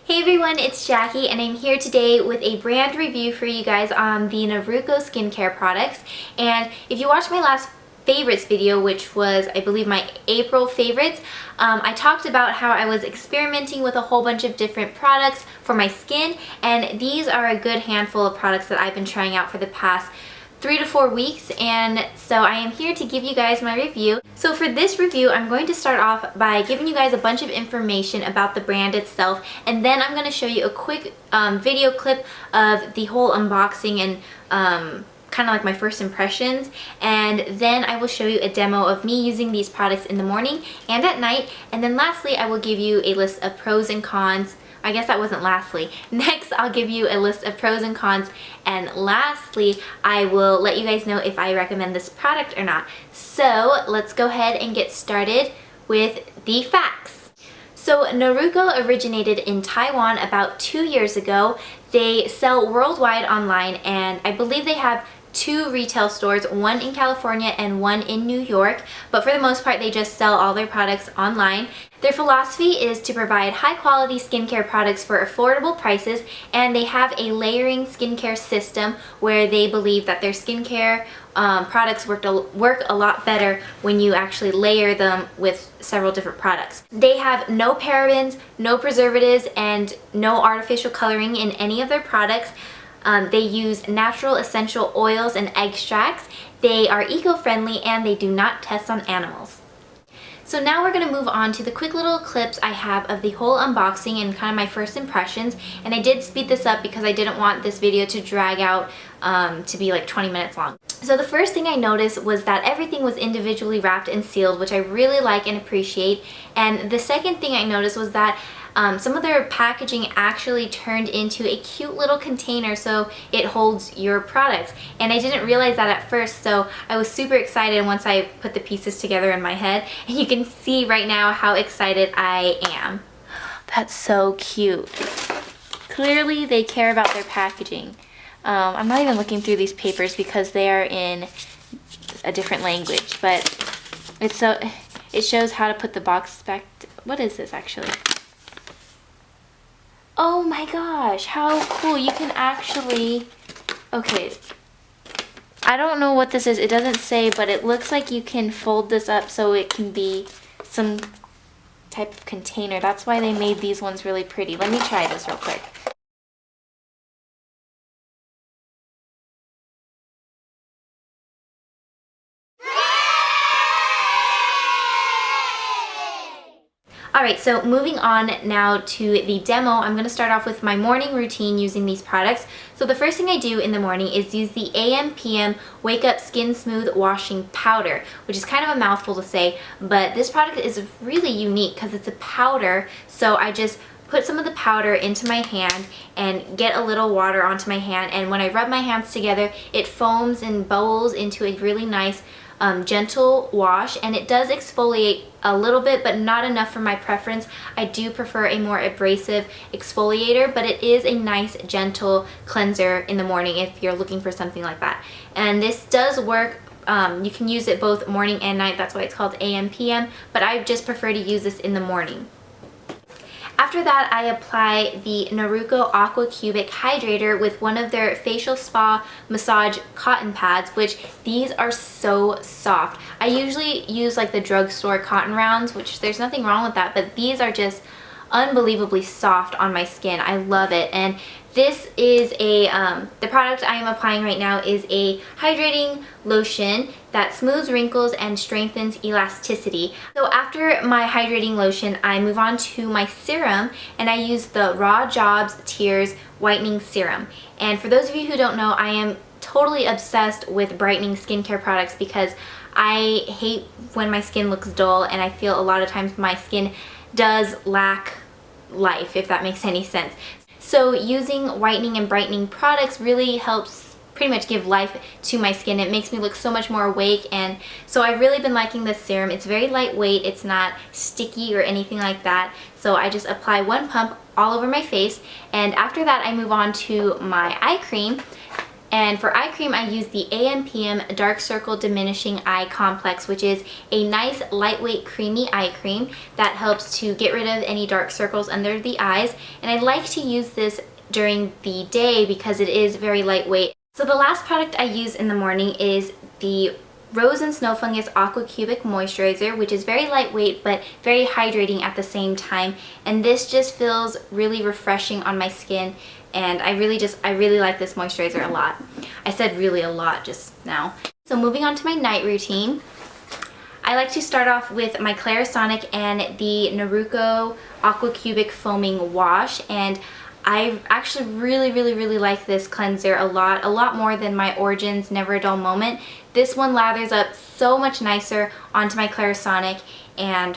Hey everyone, it's Jackie and I'm here today with a brand review for you guys on the Naruko skincare products. And if you watched my last favorites video, which was I believe my April favorites, I talked about how I was experimenting with a whole bunch of different products for my skin, and these are a good handful of products that I've been trying out for the past 3 to 4 weeks, and so I am here to give you guys my review. So for this review, I'm going to start off by giving you guys a bunch of information about the brand itself, and then I'm going to show you a quick video clip of the whole unboxing and kind of like my first impressions, and then I will show you a demo of me using these products in the morning and at night, and then lastly I will give you a list of pros and cons. I guess that wasn't lastly. Next, I'll give you a list of pros and cons, and lastly, I will let you guys know if I recommend this product or not. So let's go ahead and get started with the facts. So Naruko originated in Taiwan about 2 years ago. They sell worldwide online, and I believe they have 2 retail stores, one in California and one in New York, but for the most part they just sell all their products online. Their philosophy is to provide high quality skincare products for affordable prices, and they have a layering skincare system where they believe that their skincare products work a lot better when you actually layer them with several different products. They have no parabens, no preservatives, and no artificial coloring in any of their products. They use natural essential oils and extracts. They are eco-friendly and they do not test on animals. So now we're going to move on to the quick little clips I have of the whole unboxing and kind of my first impressions. And I did speed this up because I didn't want this video to drag out to be like 20 minutes long. So the first thing I noticed was that everything was individually wrapped and sealed, which I really like and appreciate. And the second thing I noticed was that some of their packaging actually turned into a cute little container so it holds your products. And I didn't realize that at first, so I was super excited once I put the pieces together in my head. And you can see right now how excited I am. That's so cute. Clearly they care about their packaging. I'm not even looking through these papers because they are in a different language, but it shows how to put the box back. What is this actually? Oh my gosh, how cool. You can actually, okay, I don't know what this is. It doesn't say, but it looks like you can fold this up so it can be some type of container. That's why they made these ones really pretty. Let me try this real quick. Alright, so moving on now to the demo, I'm going to start off with my morning routine using these products. So the first thing I do in the morning is use the AM/PM Wake Up Skin Smooth Washing Powder, which is kind of a mouthful to say, but this product is really unique because it's a powder. So I just put some of the powder into my hand and get a little water onto my hand, and when I rub my hands together, it foams and bubbles into a really nice gentle wash, and it does exfoliate a little bit, but not enough for my preference. I do prefer a more abrasive exfoliator, but it is a nice gentle cleanser in the morning if you're looking for something like that. And this does work. You can use it both morning and night. That's why it's called AM/PM, but I just prefer to use this in the morning. After that, I apply the Naruko Aqua Cubic Hydrator with one of their facial spa massage cotton pads, which these are so soft. I usually use like the drugstore cotton rounds, which there's nothing wrong with that, but these are just unbelievably soft on my skin. I love it. And this is the product I am applying right now is a hydrating lotion that smooths wrinkles and strengthens elasticity. So after my hydrating lotion, I move on to my serum, and I use the Raw Jobs Tears Whitening Serum. And for those of you who don't know, I am totally obsessed with brightening skincare products because I hate when my skin looks dull, and I feel a lot of times my skin does lack life, if that makes any sense. So using whitening and brightening products really helps pretty much give life to my skin. It makes me look so much more awake, and so I've really been liking this serum. It's very lightweight, it's not sticky or anything like that. So I just apply one pump all over my face, and after that I move on to my eye cream. And for eye cream, I use the AM/PM Dark Circle Diminishing Eye Complex, which is a nice, lightweight, creamy eye cream that helps to get rid of any dark circles under the eyes. And I like to use this during the day because it is very lightweight. So the last product I use in the morning is the Rose and Snow Fungus Aqua Cubic Moisturizer, which is very lightweight but very hydrating at the same time. And this just feels really refreshing on my skin, and I really like this moisturizer a lot. I said really a lot just now. So moving on to my night routine, I like to start off with my Clarisonic and the Naruko Aqua Cubic Foaming Wash, and I actually really like this cleanser a lot more than my Origins Never a Dull Moment. This one lathers up so much nicer onto my Clarisonic, and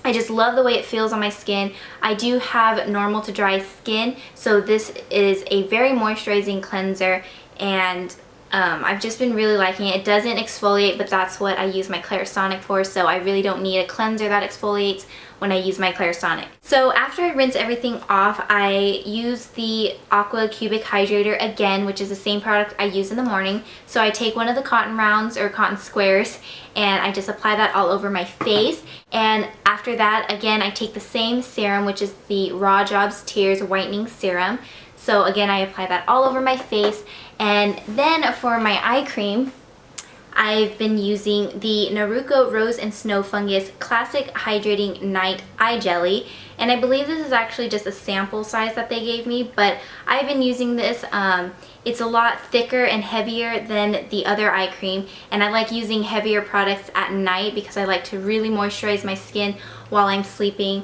I just love the way it feels on my skin. I do have normal to dry skin, so this is a very moisturizing cleanser, and I've just been really liking it. It doesn't exfoliate, but that's what I use my Clarisonic for, so I really don't need a cleanser that exfoliates when I use my Clarisonic. So after I rinse everything off, I use the Aqua Cubic Hydrator again, which is the same product I use in the morning. So I take one of the cotton rounds or cotton squares and I just apply that all over my face. And after that, again, I take the same serum, which is the Raw Jobs Tears Whitening Serum. So again, I apply that all over my face. And then for my eye cream, I've been using the Naruko Rose and Snow Fungus Classic Hydrating Night Eye Jelly, and I believe this is actually just a sample size that they gave me, but I've been using this. It's a lot thicker and heavier than the other eye cream, and I like using heavier products at night because I like to really moisturize my skin while I'm sleeping.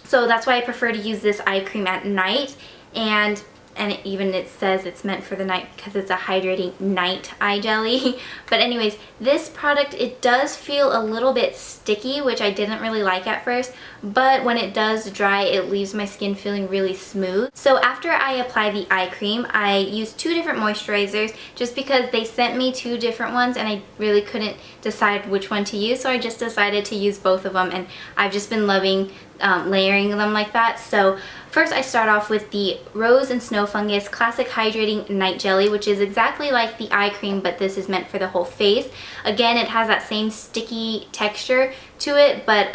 So that's why I prefer to use this eye cream at night, and it says it's meant for the night because it's a hydrating night eye jelly. But anyways, this product, it does feel a little bit sticky, which I didn't really like at first, but when it does dry, it leaves my skin feeling really smooth. So after I apply the eye cream, I use 2 different moisturizers just because they sent me 2 different ones and I really couldn't decide which one to use, so I just decided to use both of them, and I've just been loving layering them like that. So first I start off with the Rose and Snow Fungus Classic Hydrating Night Jelly, which is exactly like the eye cream, but this is meant for the whole face. Again, it has that same sticky texture to it, but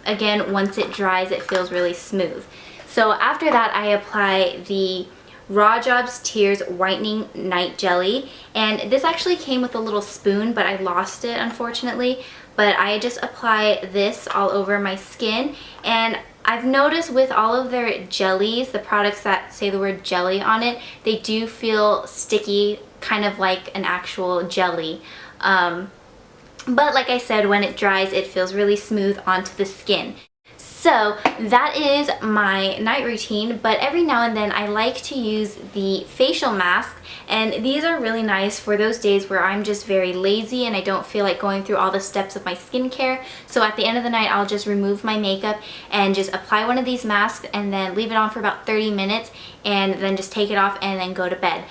again, once it dries, it feels really smooth. So after that, I apply the Raw Jobs Tears Whitening Night Jelly, and this actually came with a little spoon, but I lost it unfortunately. But I just apply this all over my skin, and I've noticed with all of their jellies, the products that say the word jelly on it, they do feel sticky, kind of like an actual jelly. But like I said, when it dries, it feels really smooth onto the skin. So that is my night routine, but every now and then I like to use the facial mask, and these are really nice for those days where I'm just very lazy and I don't feel like going through all the steps of my skincare. So at the end of the night, I'll just remove my makeup and just apply one of these masks and then leave it on for about 30 minutes and then just take it off and then go to bed.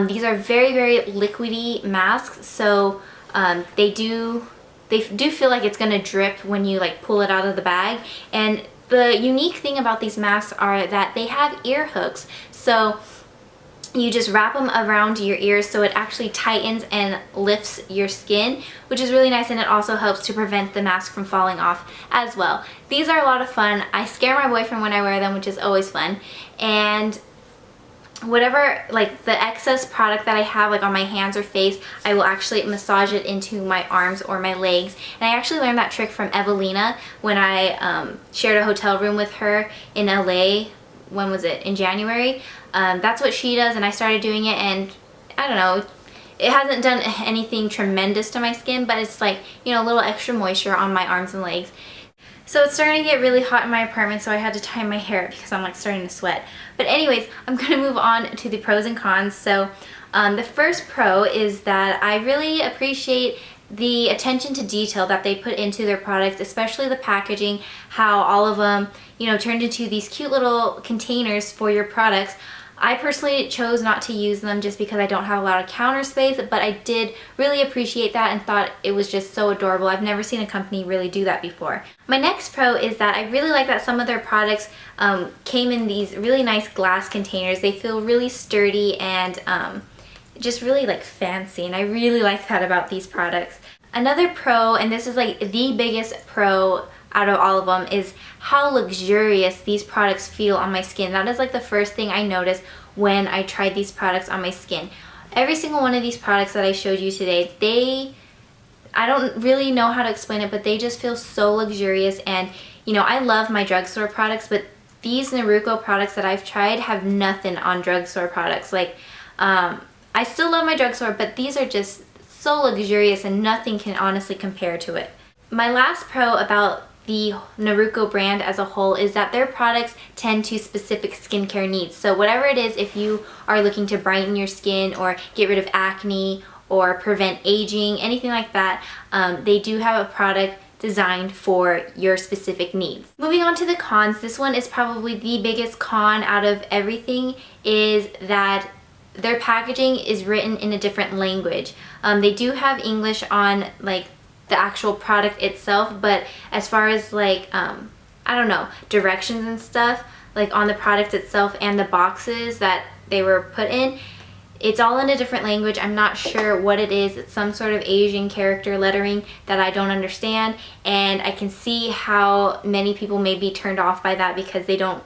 These are very liquidy masks, so they do feel like it's gonna drip when you like pull it out of the bag. And the unique thing about these masks are that they have ear hooks, so you just wrap them around your ears so it actually tightens and lifts your skin, which is really nice, and it also helps to prevent the mask from falling off as well. These are a lot of fun. I scare my boyfriend when I wear them, which is always fun. And whatever, like the excess product that I have like on my hands or face, I will actually massage it into my arms or my legs. And I actually learned that trick from Evelina when I shared a hotel room with her in LA. When was it? In January. That's what she does, and I started doing it, and I don't know, it hasn't done anything tremendous to my skin, but it's like, you know, a little extra moisture on my arms and legs. So it's starting to get really hot in my apartment, so I had to tie my hair because I'm like starting to sweat. But anyways, I'm going to move on to the pros and cons. So the first pro is that I really appreciate the attention to detail that they put into their products, especially the packaging, how all of them, you know, turned into these cute little containers for your products. I personally chose not to use them just because I don't have a lot of counter space, but I did really appreciate that and thought it was just so adorable. I've never seen a company really do that before. My next pro is that I really like that some of their products came in these really nice glass containers. They feel really sturdy and just really like fancy, and I really like that about these products. Another pro, and this is like the biggest pro out of all of them, is how luxurious these products feel on my skin. That is like the first thing I noticed when I tried these products on my skin. Every single one of these products that I showed you today, I don't really know how to explain it, but they just feel so luxurious. And you know, I love my drugstore products, but these Naruko products that I've tried have nothing on drugstore products. Like, I still love my drugstore, but these are just so luxurious and nothing can honestly compare to it. My last pro about the Naruko brand as a whole is that their products tend to specific skincare needs. So whatever it is, if you are looking to brighten your skin or get rid of acne or prevent aging, anything like that, they do have a product designed for your specific needs. Moving on to the cons, this one is probably the biggest con out of everything, is that their packaging is written in a different language. They do have English on like the actual product itself, but as far as like I don't know, directions and stuff like on the product itself and the boxes that they were put in, it's all in a different language. I'm not sure what it is. It's some sort of Asian character lettering that I don't understand, and I can see how many people may be turned off by that because they don't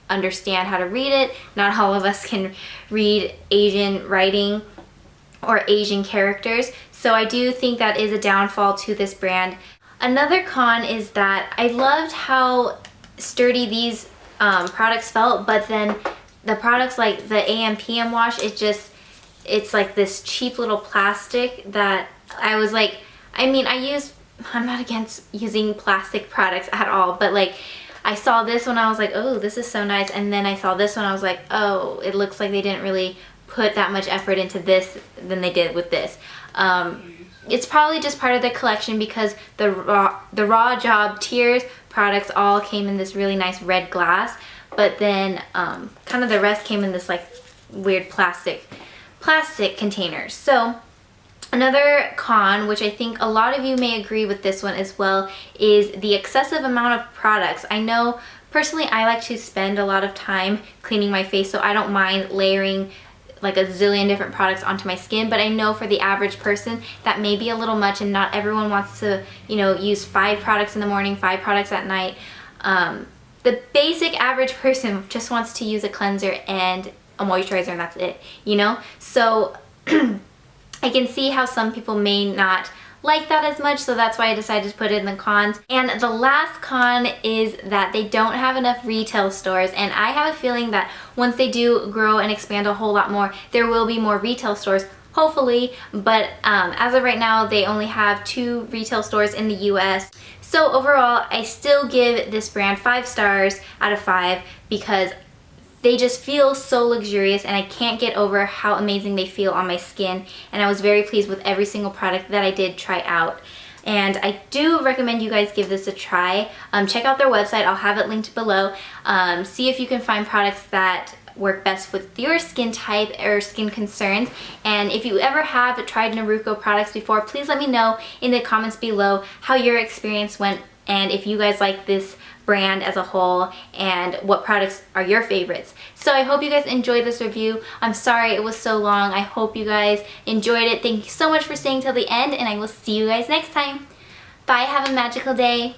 understand how to read it. Not all of us can read Asian writing or Asian characters, so I do think that is a downfall to this brand. Another con is that I loved how sturdy these products felt, but then the products like the AM PM wash, it's like this cheap little plastic that I was like, I'm not against using plastic products at all, but like I saw this one, I was like, oh, this is so nice, and then I saw this one, I was like, oh, it looks like they didn't really put that much effort into this than they did with this. It's probably just part of the collection because the Raw Job Tears products all came in this really nice red glass, but then kind of the rest came in this like weird plastic containers. So another con, which I think a lot of you may agree with this one as well, is the excessive amount of products. I know personally I like to spend a lot of time cleaning my face, so I don't mind layering like a zillion different products onto my skin, but I know for the average person that may be a little much, and not everyone wants to, you know, use 5 products in the morning, 5 products at night. The basic average person just wants to use a cleanser and a moisturizer, and that's it, you know? So I can see how some people may not like that as much, so that's why I decided to put it in the cons. And the last con is that they don't have enough retail stores, and I have a feeling that once they do grow and expand a whole lot more, there will be more retail stores, hopefully, but as of right now, they only have 2 retail stores in the US. So overall, I still give this brand 5 stars out of 5 because they just feel so luxurious, and I can't get over how amazing they feel on my skin, and I was very pleased with every single product that I did try out. And I do recommend you guys give this a try. Check out their website, I'll have it linked below. See if you can find products that work best with your skin type or skin concerns. And if you ever have tried Naruko products before, please let me know in the comments below how your experience went, and if you guys like this brand as a whole, and what products are your favorites. So I hope you guys enjoyed this review. I'm sorry it was so long. I hope you guys enjoyed it. Thank you so much for staying till the end, and I will see you guys next time. Bye, have a magical day.